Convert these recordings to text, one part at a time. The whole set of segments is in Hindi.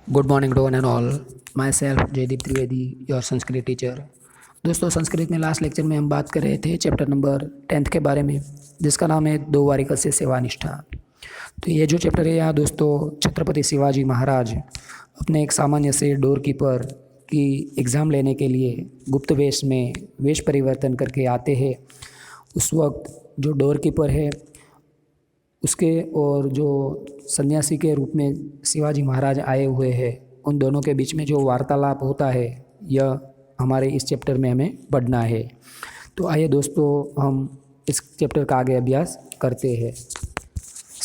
Good morning to one and all. Myself Jaideep Trivedi, your Sanskrit teacher. दोस्तों, संस्कृत में लास्ट लेक्चर में हम बात कर रहे थे चैप्टर नंबर 10 के बारे में, जिसका नाम है दो वारिका से सेवानिष्ठा। तो ये जो चैप्टर है यहाँ दोस्तों, छत्रपति शिवाजी महाराज अपने एक सामान्य से डोर कीपर की एग्ज़ाम लेने के लिए गुप्त वेश में वेश परिवर्तन करके आते हैं। उस वक्त जो डोर कीपर है उसके और जो सन्यासी के रूप में शिवाजी महाराज आए हुए हैं, उन दोनों के बीच में जो वार्तालाप होता है, यह हमारे इस चैप्टर में हमें पढ़ना है। तो आइए दोस्तों, हम इस चैप्टर का आगे अभ्यास करते हैं।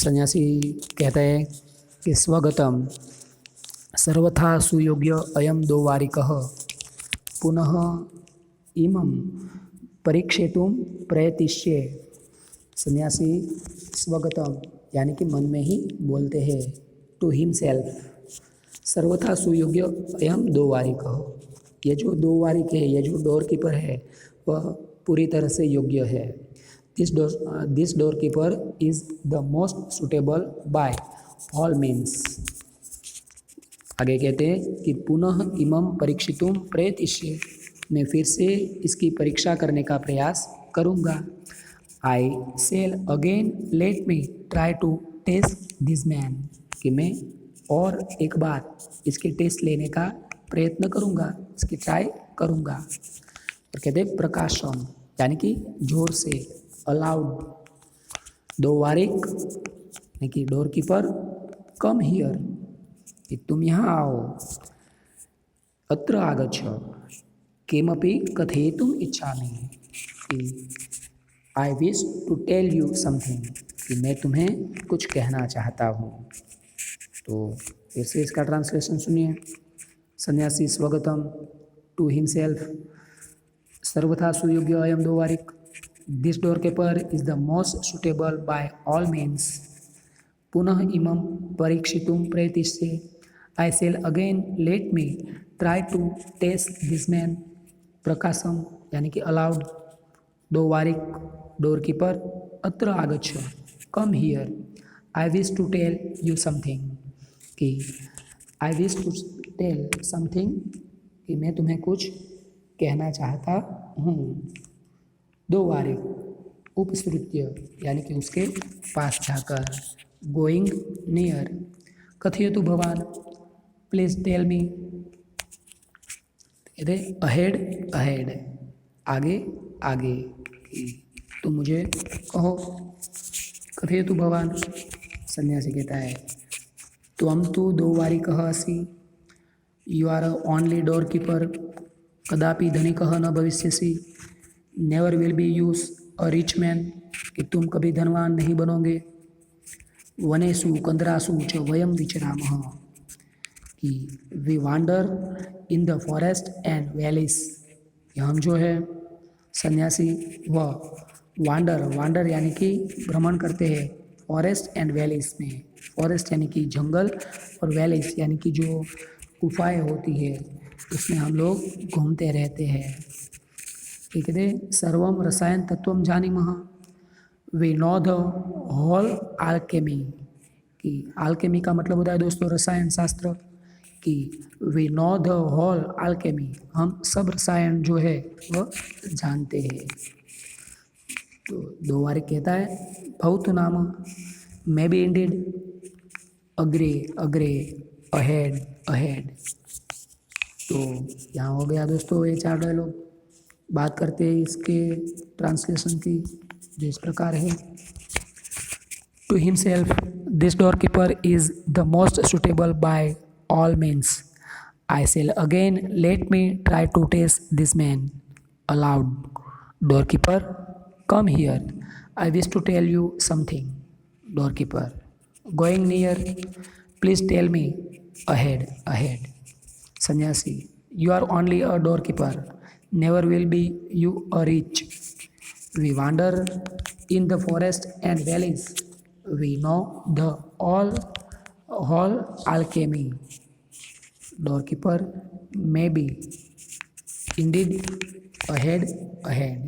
सन्यासी कहता है कि स्वगतम सर्वथा सुयोग्य अयम दो वारिकः पुनः इमं परीक्षेतुं प्रयतिष्ये। सन्यासी स्वगतम यानी कि मन में ही बोलते हैं, टू हिमसेल्फ, सर्वथा सुयोग्य अयम दो वारिक। ये जो दो वारिक है, ये जो डोर कीपर है, वह पूरी तरह से योग्य है। This door keeper is the most suitable by all means. आगे कहते हैं कि पुनः इमं परीक्षितुं प्रयतिष्ये, मैं फिर से इसकी परीक्षा करने का प्रयास करूँगा। I shall again let me try to test this man, कि मैं और एक बार इसके टेस्ट लेने का प्रयत्न करूँगा, इसकी ट्राई करूँगा। और कहते हैं प्रकाशम यानी कि जोर से, अलाउड। दो वारिक यानी कि डोर कीपर, कम हियर कि तुम यहाँ आओ, अत्र आगच्छ किमपि कथयितुम् इच्छामि, कि I wish to tell you something, कि मैं तुम्हें कुछ कहना चाहता हूँ। तो फिर से इसका ट्रांसलेशन सुनिए। सन्यासी स्वगतम, टू हिमसेल्फ, सर्वथा सुयोग्य अयम दो वारिक, this door keeper is the most suitable by all means, पुनः इमं परीक्षितुं प्रयतिष्ये, I shall again let me try to test this man, प्रकाशम यानी कि अलाउड, दो वारिक डोर कीपर, अत्र आगच्छ come here, I wish to tell you something, कि I wish to tell something, कि मैं तुम्हें कुछ कहना चाहता हूँ। दो वारिक उपसृत्य यानी कि उसके पास जाकर, गोइंग नियर, कथयतु भवान, please tell me, ahead ahead, आगे आगे, तुम मुझे कहो। कथयतु भवान, सन्यासी कहता है त्वं तु दो वारिकः असि, you are only door keeper, कदापि धनिकः न भविष्यसि, never will be use a rich man, कि तुम कभी धनवान नहीं बनोगे। वनेषु कंदरासु च वयम विचरामः, कि we wander in the forest and valleys, हम जो है सन्यासी वह वांडर यानी कि भ्रमण करते हैं फॉरेस्ट एंड वैलीज में। फॉरेस्ट यानी कि जंगल और वैलीज यानी कि जो गुफाएं होती है, उसमें हम लोग घूमते रहते हैं। ठीक है, सर्वम रसायन तत्वम जानीमः, वी नो द होल आल्केमी, कि आल्केमी का मतलब होता है दोस्तों रसायन शास्त्र, कि वी नो द होल आल्केमी, हम सब रसायन जो है वह जानते हैं। तो दो वारिक कहता है भवतु नाम मे बी इंडीड, अग्रे अग्रे, अहेड अहेड। तो यहाँ हो गया दोस्तों ये चार डायलॉग। बात करते हैं इसके ट्रांसलेशन की, जो इस प्रकार है। To himself, this door keeper is the most suitable by all means, I shall again let me try to test this man, aloud, doorkeeper, come here, I wish to tell you something, doorkeeper, going near, please tell me, ahead ahead. Sannyasi, you are only a doorkeeper, never will be you a rich, we wander in the forest and valleys, we know the all alchemy, doorkeeper may be indeed ahead ahead।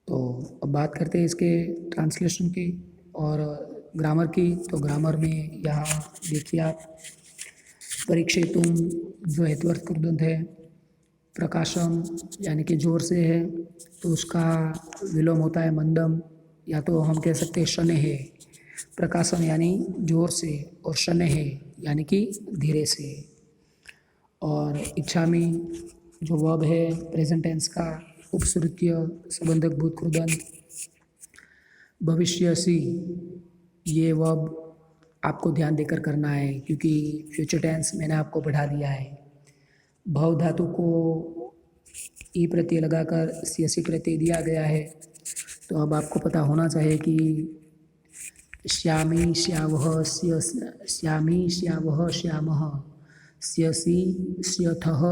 तो अब बात करते हैं इसके ट्रांसलेशन की और ग्रामर की। तो ग्रामर में यहाँ देखिए आप, परीक्षितुम जो हेतुअर्थ कृदंत है, प्रकाशम यानी कि जोर से है तो उसका विलोम होता है मंदम, या तो हम कह सकते हैं शनैः। प्रकाशम यानी जोर से और शनैः यानी कि धीरे से। और इच्छामि जो वर्ब है प्रेजेंट टेंस का, उपसृत्य संबंधक भूत कृदंत। भविष्यसि ये वर्ब आपको ध्यान देकर करना है क्योंकि फ्यूचर टेंस मैंने आपको बढ़ा दिया है। भव धातु को ई प्रत्यय लगाकर सी प्रत्यय दिया गया है, तो अब आपको पता होना चाहिए कि श्यामी श्यावह श्यामी श्यावह श्यामः, स्यसि स्यथः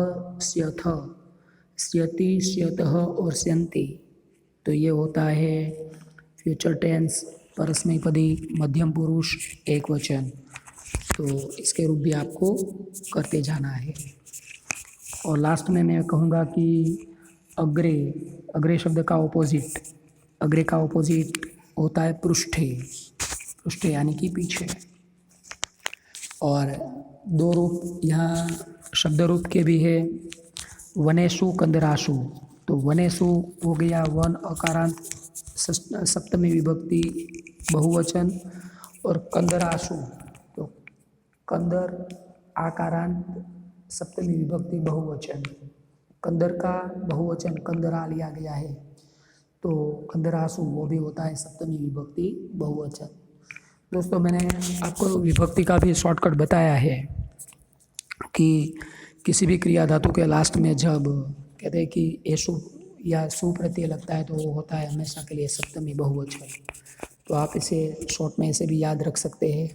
स्यथ, स्यति स्यतः और स्यन्ति। तो ये होता है फ्यूचर टेंस परस्मैपदी मध्यम पुरुष एक वचन। तो इसके रूप भी आपको करते जाना है। और लास्ट में मैं कहूँगा कि अग्रे, अग्रे शब्द का ऑपोजिट, अग्रे का ऑपोजिट होता है पृष्ठे, पृष्ठे यानी कि पीछे। और दो रूप यहाँ शब्द रूप के भी है, वनेषु कंदराशु। तो वनेषु हो गया वन अकारांत सप्तमी विभक्ति बहुवचन, और कंदराशु तो कंदर आकारांत सप्तमी विभक्ति बहुवचन। कंदर का बहुवचन कंदरा लिया गया है, तो कंदरासु वो भी होता है सप्तमी विभक्ति बहुवचन। दोस्तों मैंने आपको विभक्ति का भी शॉर्टकट बताया है कि किसी भी क्रिया धातु के लास्ट में जब कहते हैं कि एसु या सु प्रत्यय लगता है तो वो होता है हमेशा के लिए सप्तमी बहुवचन। तो आप इसे शॉर्ट में ऐसे भी याद रख सकते हैं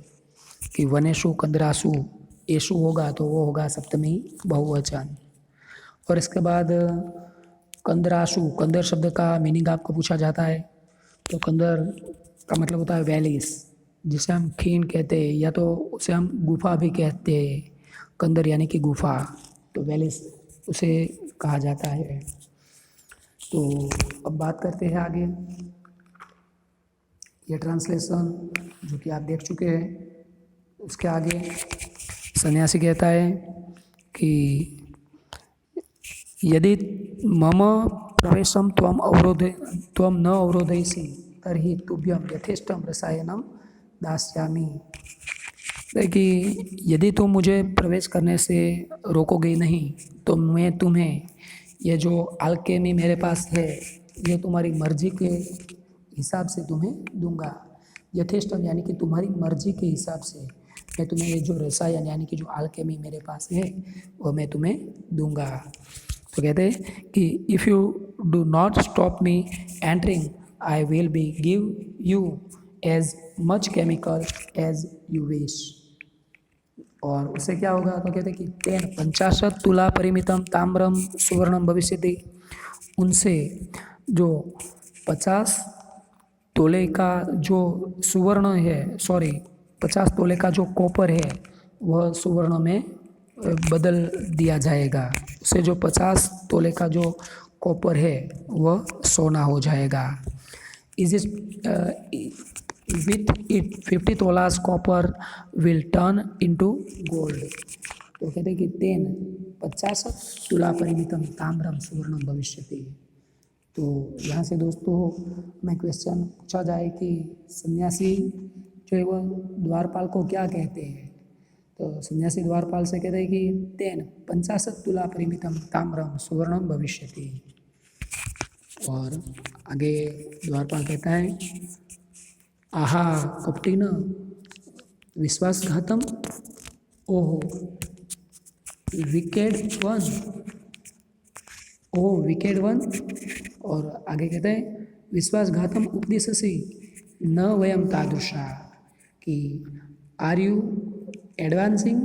कि वनेषु कंदरासु, एसु होगा तो वो होगा सप्तमी बहुवचन। और इसके बाद कंदरासु, कंदर शब्द का मीनिंग आपको पूछा जाता है, तो कंदर का मतलब होता है वैलीज, जिसे हम खीन कहते हैं या तो उसे हम गुफा भी कहते हैं। कंदर यानी कि गुफा, तो वैलीज उसे कहा जाता है। तो अब बात करते हैं आगे। ये ट्रांसलेशन जो कि आप देख चुके हैं, उसके आगे सन्यासी कहता है कि यदि मम प्रवेशम त्वं न अवरोधयसि तर्हि तुभ्यं यथेष्टं रसायनं दास्यामि। कि यदि तुम मुझे प्रवेश करने से रोकोगे नहीं तो मैं तुम्हें ये जो अल्केमी मेरे पास है ये तुम्हारी मर्जी के हिसाब से तुम्हें दूंगा। यथेष्टम यानी कि तुम्हारी मर्जी के हिसाब से मैं तुम्हें ये जो रसायन यानी कि जो अल्केमी मेरे पास है वो मैं तुम्हें दूंगा। तो कहते हैं कि if you do not stop me entering I will be give you as much chemical as you wish. और उससे क्या होगा, तो कहते हैं कि तेन 50 तुला परिमितम ताम्रम सुवर्णम भविष्यति। उनसे जो 50 तोले का जो सुवर्ण है, 50 तोले का जो कॉपर है वह सुवर्ण में बदल दिया जाएगा। उससे जो 50 तोले का जो कॉपर है वह सोना हो जाएगा। Is it with it 50 tolas copper will turn into gold. तो कहते हैं कि तेन 50 तुला परिमितम ताम्रम सुवर्णम भविष्यति। तो यहाँ से दोस्तों मैं क्वेश्चन पूछा जाए कि सन्यासी जो है वह द्वारपाल को क्या कहते हैं, तो सन्यासी द्वारपाल से कहते हैं कि तेन 50 तुला परिमितम ताम्रम सुवर्णम भविष्यति। और आगे द्वारपाल कहता है आहा कपटी न विश्वासघातम ओहो विकेड वन, ओह विकेड वन। और आगे कहते हैं विश्वासघातम उपदिशसि न वयम तादृशा, कि are you advancing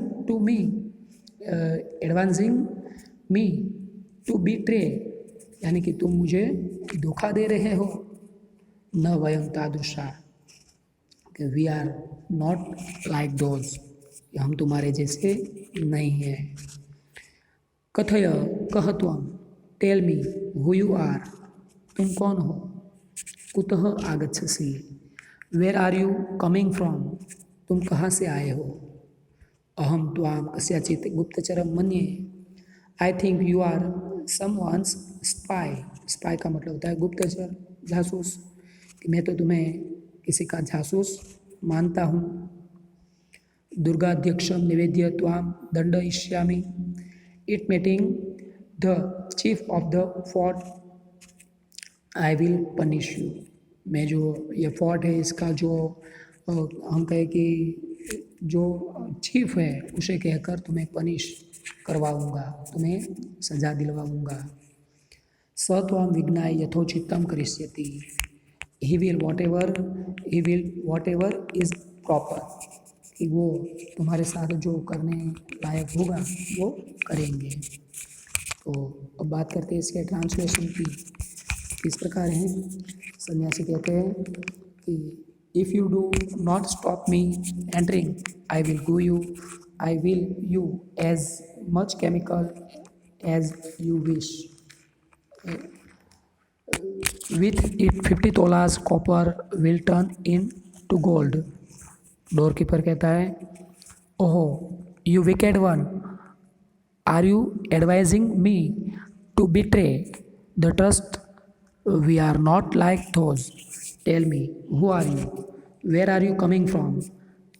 me to betray, यानी कि तुम मुझे धोखा दे रहे हो। न वयम तादृशा, we are not like those, हम तुम्हारे जैसे नहीं हैं। कथय कह त्वं, tell me who you are, तुम कौन हो। कुतः आगच्छसि, where are you coming from, तुम कहाँ से आए हो। अहम त्वाम कस्याचित गुप्तचरम मन्ये। I think you are someone's spy. Spy का मतलब होता है गुप्तचर, जासूस, कि मैं तो तुम्हें किसी का जासूस मानता हूँ। दुर्गाध्यक्षम निवेद्य त्वाम दंडयिष्यामि। It meeting the chief of the fort I will punish you. मैं जो ये फोर्ट है इसका जो हम कहें कि जो चीफ है उसे कहकर तुम्हें पनिश करवाऊंगा, तुम्हें सजा दिलवाऊंगा। स त्वां विघ्नाय यथोचित्तम करिष्यति। He will what ever is proper, कि वो तुम्हारे साथ जो करने लायक होगा वो करेंगे। तो अब बात करते हैं इसके ट्रांसलेशन की। किस प्रकार है? सन्यासी कहते हैं कि if you do not stop me entering I will you as much chemical as you wish. With it 50 tolas copper will turn in to gold. Doorkeeper कहता है, ओहो you wicked one, are you advising me to betray the trust? We are not like those. Tell me, who are you? Where are you coming from?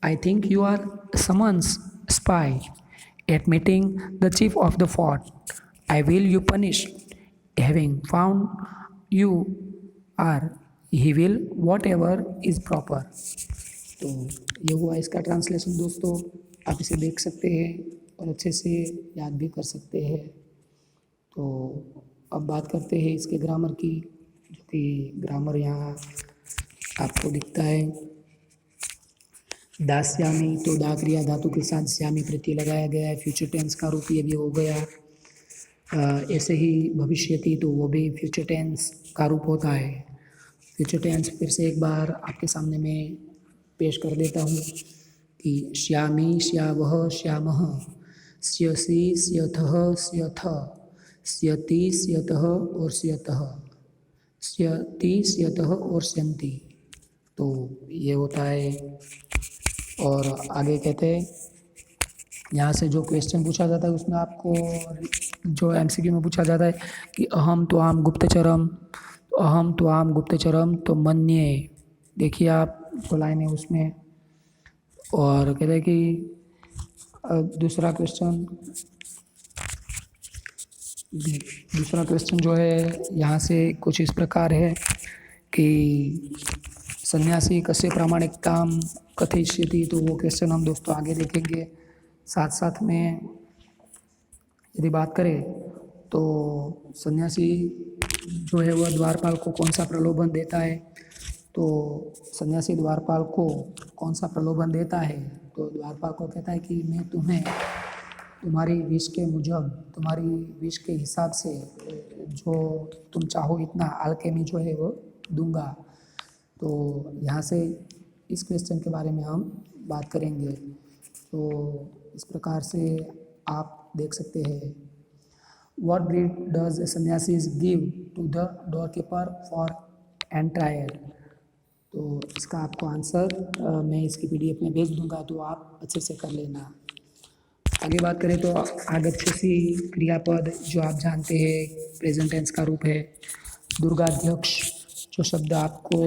I think you are someone's spy. At meeting the chief of the fort, I will you punish. Having found you are, he will whatever is proper. तो ये हुआ इसका ट्रांसलेशन दोस्तों। आप इसे देख सकते हैं और अच्छे से याद भी कर सकते हैं। तो अब बात करते हैं इसके ग्रामर की, जो कि ग्रामर यहाँ आपको दिखता है। दास्यामी, तो दा क्रिया धातु के साथ श्यामी प्रत्यय लगाया गया है। फ्यूचर टेंस का रूप ये भी हो गया। ऐसे ही भविष्यति, तो वो भी फ्यूचर टेंस का रूप होता है। फ्यूचर टेंस फिर से एक बार आपके सामने मैं पेश कर देता हूँ कि श्यामी, श्यावह, श्यामः, स्यसि, स्यथः, स्यथ, स्यति, स्यतः और स्यतः, स्यति, स्यतः और स्यन्ति। तो ये होता है। और आगे कहते हैं, यहाँ से जो क्वेश्चन पूछा जाता है उसमें आपको जो एमसीक्यू में पूछा जाता है कि अहम त्वाम गुप्तचरम, अहम त्वाम गुप्तचरम तो मन्ये। देखिए आप जो लाइन है उसमें। और कहते हैं कि दूसरा क्वेश्चन जो है यहाँ से कुछ इस प्रकार है कि सन्यासी कस्य प्रामाणिकताम कथयिष्यति। तो वो क्वेश्चन हम दोस्तों आगे देखेंगे। साथ साथ में यदि बात करें तो सन्यासी जो है वह द्वारपाल को कौन सा प्रलोभन देता है, तो सन्यासी द्वारपाल को कौन सा प्रलोभन देता है, तो द्वारपाल को कहता है कि मैं तुम्हें तुम्हारी विश के मुजब, तुम्हारी विश के हिसाब से जो तुम चाहो इतना अल्केमी जो है वो दूंगा। तो यहाँ से इस क्वेश्चन के बारे में हम बात करेंगे। तो इस प्रकार से आप देख सकते हैं। What breed does a sanyasis give to the doorkeeper for and trial? तो इसका आपको आंसर मैं इसकी PDF में भेज दूंगा, तो आप अच्छे से कर लेना। आगे बात करें तो आगच्छसि क्रियापद जो आप जानते हैं प्रेजेंट टेंस का रूप है। दुर्गाध्यक्ष जो शब्द आपको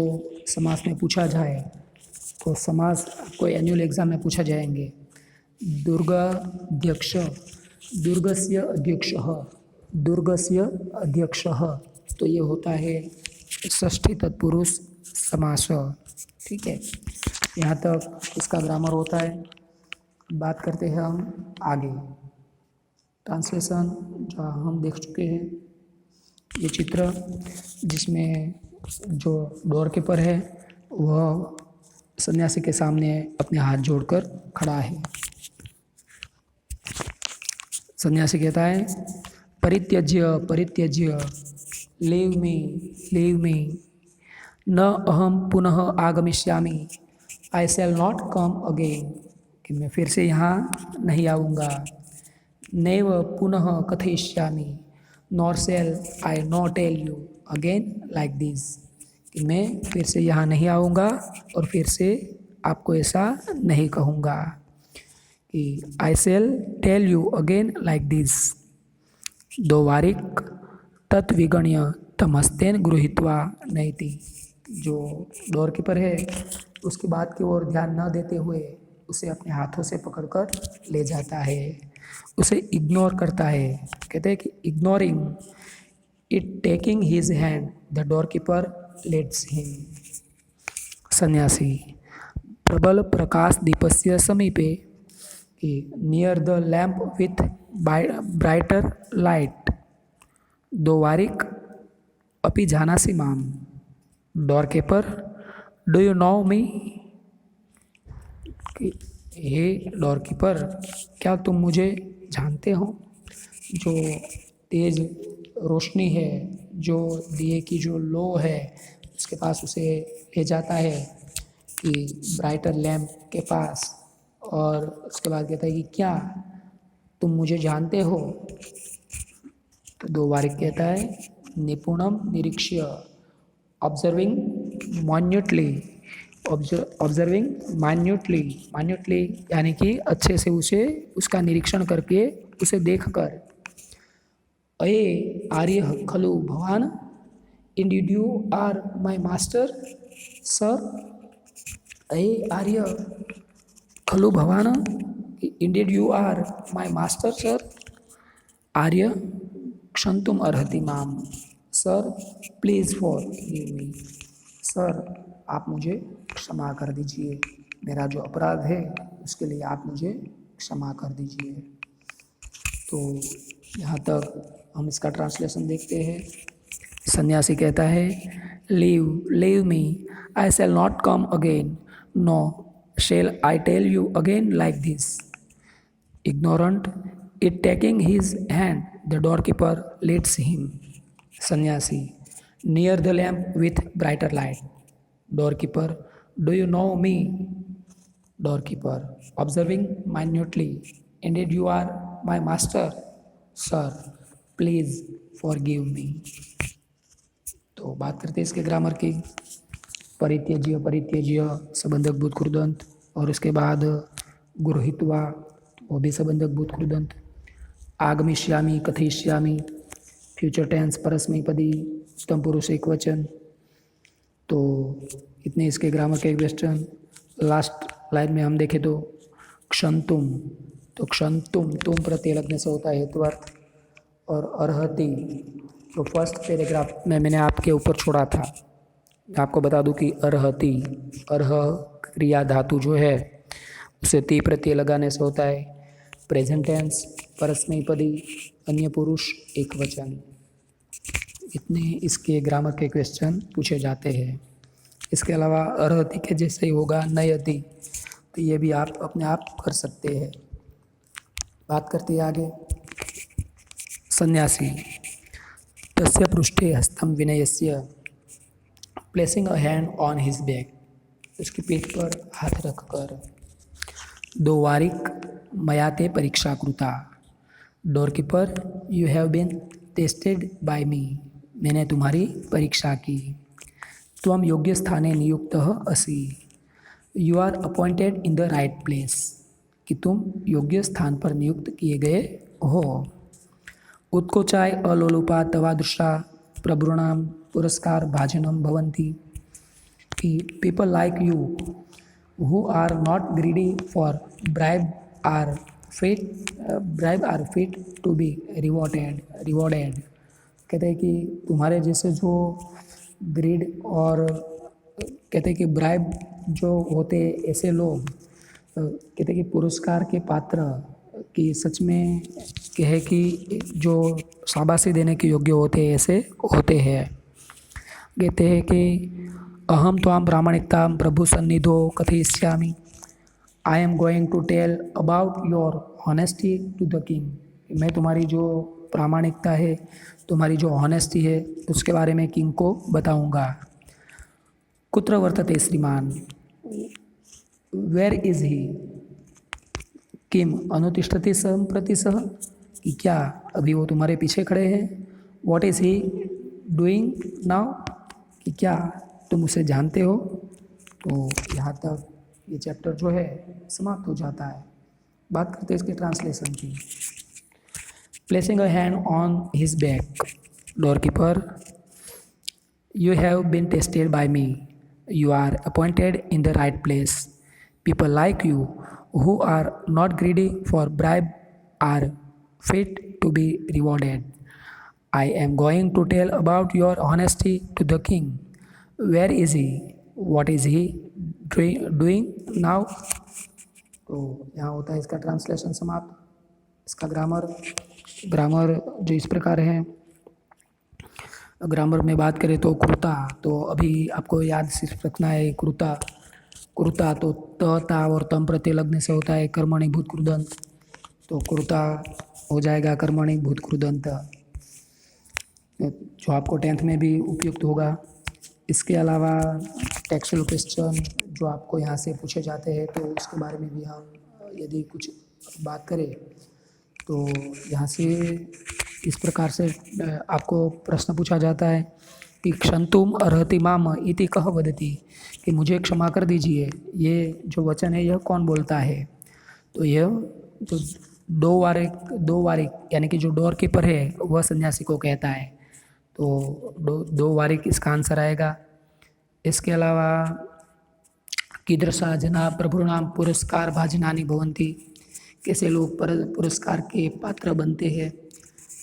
समास में पूछा जाए, तो समास आपको एनुअल एग्जाम में पूछा जाएंगे। दुर्गाध्यक्ष, दुर्गस्य अध्यक्षः, दुर्गस्य अध्यक्षः, तो ये होता है षष्ठी तत्पुरुष समास। ठीक है, यहाँ तक इसका ग्रामर होता है। बात करते हैं हम आगे। ट्रांसलेशन जो हम देख चुके हैं, ये चित्र जिसमें जो डोरकीपर है वह सन्यासी के सामने अपने हाथ जोड़कर खड़ा है। सन्यासी कहता है, परित्यज्य परित्यज्य, लीव मी, न अहम पुनः आगमिष्यामि, आई शैल नॉट कम अगेन, कि मैं फिर से यहाँ नहीं आऊँगा। नैव पुनः कथयिष्यामि, nor shall I not tell you again like this, कि मैं फिर से यहाँ नहीं आऊँगा और फिर से आपको ऐसा नहीं कहूँगा। कि I shall tell you again like this, द्वारिक तत्विगण्य तमस्तेन गृहीत्वा नैति। जो डोरकीपर है उसकी बात की ओर ध्यान न देते हुए उसे अपने हाथों से पकड़कर ले जाता है, उसे इग्नोर करता है। कहते हैं कि ignoring it taking his hand the doorkeeper lets him. सन्यासी प्रबल प्रकाश दीपस्य समीपे near the lamp with brighter light, द्वारिक अपि जानासि माम, doorkeeper do you know me. हे डोरकीपर क्या तुम मुझे जानते हो। जो तेज रोशनी है, जो दिए की जो लो है उसके पास उसे ले जाता है कि ब्राइटर लैम्प के पास, और उसके बाद कहता है कि क्या तुम मुझे जानते हो। तो द्वारिक कहता है निपुणम निरीक्ष्य, ऑब्जर्विंग माइन्यूटली, ऑब्जर्विंग माइन्यूटली यानी कि अच्छे से उसे उसका निरीक्षण करके उसे देखकर, अये आर्य खलु भवान, indeed you are my master sir. अये आर्य खलु भवान, indeed you are my master sir. आर्य क्षंतुम अर्हति माम, sir please forgive me. Sir आप मुझे क्षमा कर दीजिए, मेरा जो अपराध है उसके लिए आप मुझे क्षमा कर दीजिए। तो यहाँ तक हम इसका ट्रांसलेशन देखते हैं। सन्यासी कहता है leave leave me, I shall not come again, no shall I tell you again like this. Ignorant it taking his hand the doorkeeper lets him. सन्यासी near the lamp with brighter light, doorkeeper do you know me. Doorkeeper observing minutely, indeed you are my master sir please forgive me. तो बात करते हैं इसके ग्रामर की। परित्यज्य परित्यज्य संबंधक भूत कृदंत, और उसके बाद गृहीत्वा वो भी संबंधक भूत कृदंत। आगमिष्यामि कथयिष्यामि फ्यूचर टेंस परस्मैपदी उत्तम पुरुष एक वचन। तो इतने इसके ग्रामर के क्वेश्चन। लास्ट लाइन में हम देखें तो क्षंतुम, तो क्षंतुम तुम प्रत्यय लगने से होता है हेतुअर्थ। और अर्हति जो फर्स्ट पैराग्राफ में मैंने आपके ऊपर छोड़ा था, मैं आपको बता दूं कि अर्हति, अर्ह क्रिया धातु जो है उसे ती प्रत्यय लगाने से होता है प्रेजेंट टेंस परस्मैपदी अन्य पुरुष एक वचन। इतने इसके ग्रामर के क्वेश्चन पूछे जाते हैं। इसके अलावा अर्हति के जैसे ही होगा नयति, तो ये भी आप अपने आप कर सकते हैं। बात करते हैं आगे। सन्यासी तस्य पृष्ठे हस्तम विनयस्य, placing a hand on his back, उसकी पीठ पर हाथ रखकर। द्वारिक मया ते परीक्षा कृता, doorkeeper you have been tested by me, मैंने तुम्हारी परीक्षा की। त्वम योग्य स्थाने नियुक्तः असि, you are appointed in the right place, कि तुम योग्य स्थान पर नियुक्त किए गए हो। उत्कोचाय अलोलुपा तवादृशा प्रभृणाम पुरस्कार भाजनम भवन्ति, कि people like you who are not greedy for bribe are fit to be rewarded. कहते हैं कि तुम्हारे जैसे जो ग्रीड और कहते हैं कि ब्राइब जो होते ऐसे लोग कहते हैं कि पुरस्कार के पात्र कि सच में कहे कि जो शाबाशी देने के योग्य होते ऐसे होते हैं। कहते हैं कि अहम त्वाम प्रामाणिकता प्रभु सन्निधो कथयिष्यामि, I am going to tell about your honesty to the king, मैं तुम्हारी जो प्रामाणिकता है, तुम्हारी जो ऑनेस्टी है उसके बारे में किंग को बताऊंगा। कुत्र वर्तते श्रीमान, वेयर इज ही, किम अनुतिष्ठति संप्रति सह, कि क्या अभी वो तुम्हारे पीछे खड़े हैं। What is he doing now, कि क्या तुम उसे जानते हो। तो यहाँ तक ये चैप्टर जो है समाप्त हो जाता है। बात करते हैं इसके ट्रांसलेशन की। Placing a hand on his back, doorkeeper, you have been tested by me, you are appointed in the right place, people like you who are not greedy for bribe are fit to be rewarded. I am going to tell about your honesty to the king. Where is he? What is he doing now? तो यहाँ होता है इसका ट्रांसलेशन समाप्त। इसका ग्रामर जो इस प्रकार है। ग्रामर में बात करें तो क्रुता, तो अभी आपको याद सिर्फ रखना है कुरुता तो त ता और तम प्रत्यय लगने से होता है कर्मणि भूत कृदंत, तो कुरुता हो जाएगा कर्मणि भूत कृदंत, जो आपको 10th में भी उपयुक्त होगा। इसके अलावा टेक्सुअल क्वेश्चन जो आपको यहाँ से पूछे जाते हैं तो उसके बारे में भी हम यदि कुछ बात करें तो यहाँ से इस प्रकार से आपको प्रश्न पूछा जाता है कि क्षंतुम अर्हति माम इति कह वदति, कि मुझे क्षमा कर दीजिए, ये जो वचन है यह कौन बोलता है। तो यह जो दो वारिक यानी कि जो डोर कीपर है वह सन्यासी को कहता है, तो दो वारिक इसका आंसर आएगा। इसके अलावा कीदृशा जना प्रभुनाम पुरस्कार भाजनानि भवन्ति, कैसे लोग पुरस्कार के पात्र बनते हैं।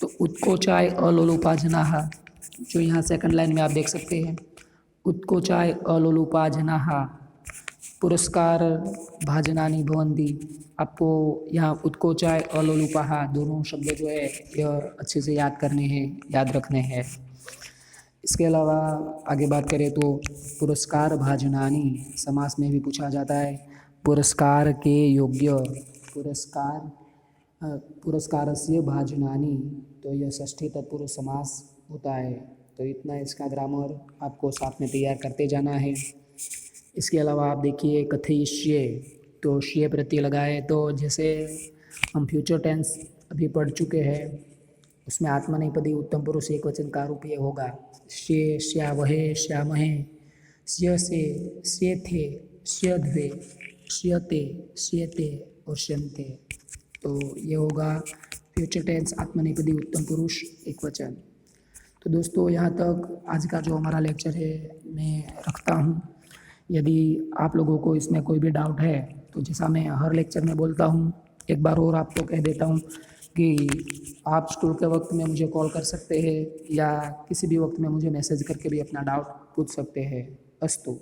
तो उत्कोचाय अलोलुपा जनाः, जो यहाँ सेकंड लाइन में आप देख सकते हैं, उत्कोचाय अलोलुपा जनाः पुरस्कार भाजनानि भवन्ति। आपको यहाँ उत्कोचाय अलोलुपाः दोनों शब्द जो है यह अच्छे से याद रखने हैं। इसके अलावा आगे बात करें तो पुरस्कार भाजनानि समास में भी पूछा जाता है। पुरस्कार के योग्य, पुरस्कारस्य भाजनानि, तो यह षष्ठी तत्पुरुष समास होता है। तो इतना इसका ग्रामर आपको साथ में तैयार करते जाना है। इसके अलावा आप देखिए कथयिष्ये, तो श्ये प्रत्यय लगाए, तो जैसे हम फ्यूचर टेंस अभी पढ़ चुके हैं उसमें आत्मनेपदी उत्तम पुरुष एक वचन का रूप ये होगा श्ये, श्यावहे, श्यामहे, श्य से, श्येथे, श्यध्वे, श्यते, श्येते और श्यन्ते। तो ये होगा फ्यूचर टेंस आत्मनेपदी उत्तम पुरुष एक वचन। तो दोस्तों यहाँ तक आज का जो हमारा लेक्चर है मैं रखता हूँ। यदि आप लोगों को इसमें कोई भी डाउट है तो जैसा मैं हर लेक्चर में बोलता हूँ, एक बार और आपको कह देता हूँ कि आप स्कूल के वक्त में मुझे कॉल कर सकते हैं या किसी भी वक्त में मुझे मैसेज करके भी अपना डाउट पूछ सकते हैं। अस्तु।